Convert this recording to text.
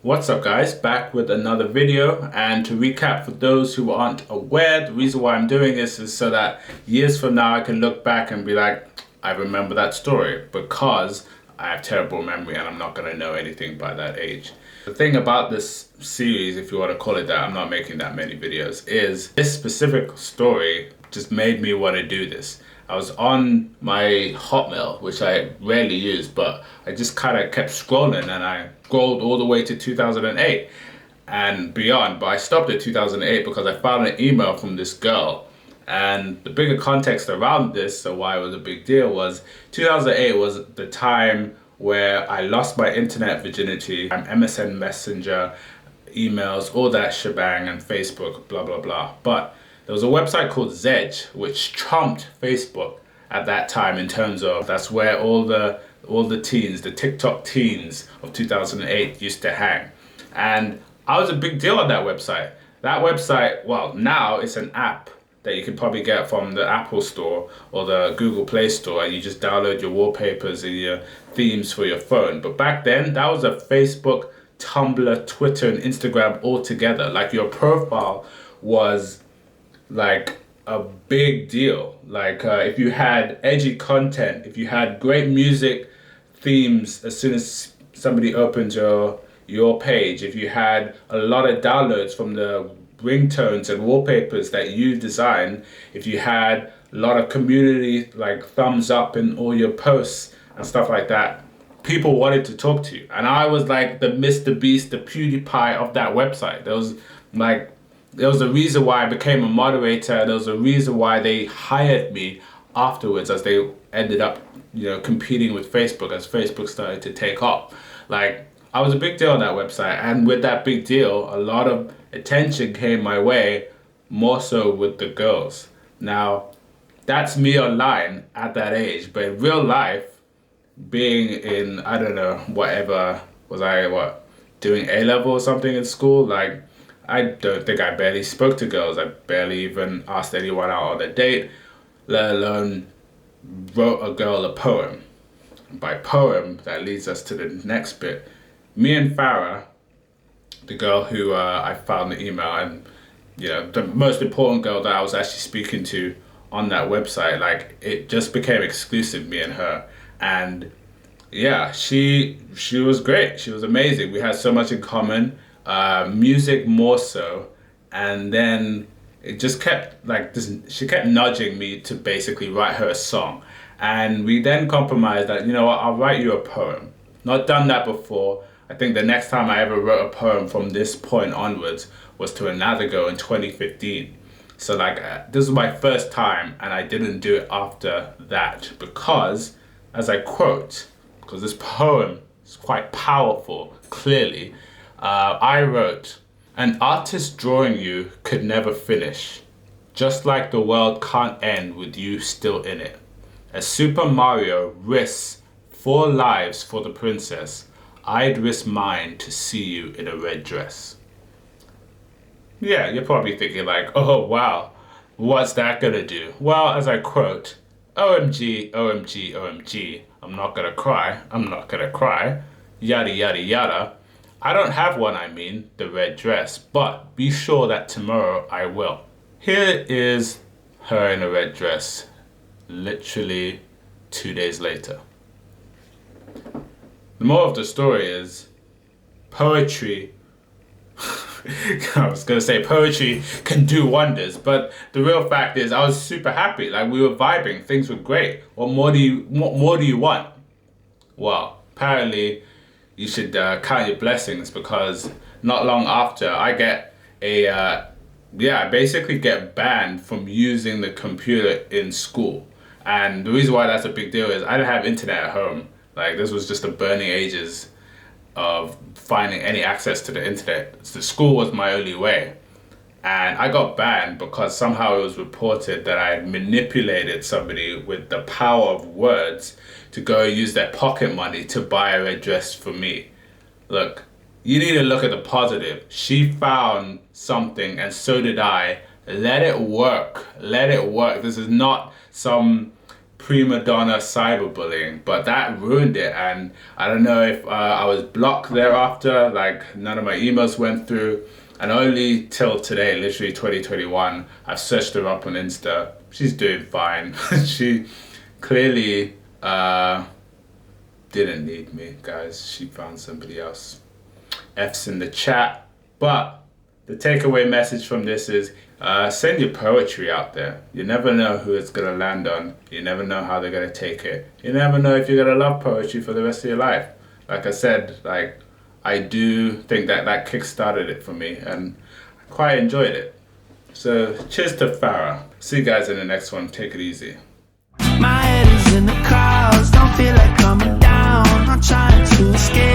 What's up guys, back with another video, and to recap for those who aren't aware, the reason why I'm doing this is so that years from now I can look back and be like, I remember that story, because I have terrible memory and I'm not going to know anything by that age. The thing about this series, if you want to call it that, I'm not making that many videos, is this specific story just made me want to do this. I was on my Hotmail, which I rarely use, but I just kind of kept scrolling, and I scrolled all the way to 2008 and beyond. But I stopped at 2008 because I found an email from this girl. And the bigger context around this, so why it was a big deal, was 2008 was the time where I lost my internet virginity, MSN Messenger, emails, all that shebang, and Facebook, blah, blah, blah. But there was a website called Zedge, which trumped Facebook at that time in terms of that's where all the teens, the TikTok teens of 2008 used to hang. And I was a big deal on that website. That website, well, now it's an app that you can probably get from the Apple Store or the Google Play Store, and you just download your wallpapers and your themes for your phone. But back then, that was a Facebook, Tumblr, Twitter, and Instagram all together. Like, your profile was like a big deal. Like if you had edgy content, if you had great music themes as soon as somebody opened your page, if you had a lot of downloads from the ringtones and wallpapers that you designed, if you had a lot of community like thumbs up in all your posts and stuff like that, people wanted to talk to you. And I was like the Mr. Beast, the PewDiePie of that website. There was a reason why I became a moderator. There was a reason why they hired me afterwards, as they ended up, competing with Facebook as Facebook started to take off. Like, I was a big deal on that website, and with that big deal, a lot of attention came my way, more so with the girls. Now, that's me online at that age, but in real life, being in, I don't know, whatever, was I, doing A-level or something in school? Like, I don't think I barely spoke to girls. I barely even asked anyone out on a date, let alone wrote a girl a poem. By poem, that leads us to the next bit. Me and Farah, the girl who I found the email, and the most important girl that I was actually speaking to on that website, like, it just became exclusive, me and her. And yeah, she was great. She was amazing. We had so much in common. Music more so, and then it just kept she kept nudging me to basically write her a song, and we then compromised that, I'll write you a poem. Not done that before. I think the next time I ever wrote a poem from this point onwards was to another girl in 2015. So this was my first time, and I didn't do it after that because, as I quote, because this poem is quite powerful, clearly, I wrote, "An artist drawing you could never finish, just like the world can't end with you still in it. As Super Mario risks 4 lives for the princess, I'd risk mine to see you in a red dress." Yeah, you're probably thinking like, oh wow, what's that gonna do? Well, as I quote, OMG, OMG, OMG, I'm not gonna cry, I'm not gonna cry, yada yada yada. I don't have one, I mean, the red dress, but be sure that tomorrow I will. Here is her in a red dress, literally 2 days later. The moral of the story is, poetry, I was gonna say poetry can do wonders, but the real fact is I was super happy. Like, we were vibing, things were great. What more do you want? Well, apparently, you should count your blessings, because not long after I get I basically get banned from using the computer in school. And the reason why that's a big deal is I didn't have internet at home. Like, this was just the burning ages of finding any access to the internet. So school was my only way. And I got banned because somehow it was reported that I manipulated somebody with the power of words to go use their pocket money to buy a red dress for me. Look, you need to look at the positive. She found something, and so did I. Let it work. Let it work. This is not some prima donna cyberbullying, but that ruined it. And I don't know if I was blocked thereafter, like none of my emails went through. And only till today, literally 2021, I've searched her up on Insta. She's doing fine. She clearly didn't need me, guys. She found somebody else. F's in the chat. But the takeaway message from this is send your poetry out there. You never know who it's going to land on. You never know how they're going to take it. You never know if you're going to love poetry for the rest of your life. Like I said, like, I do think that that kick-started it for me, and I quite enjoyed it. So cheers to Farah. See you guys in the next one. Take it easy. My head is in the clouds, don't feel like coming down. I'm trying to escape.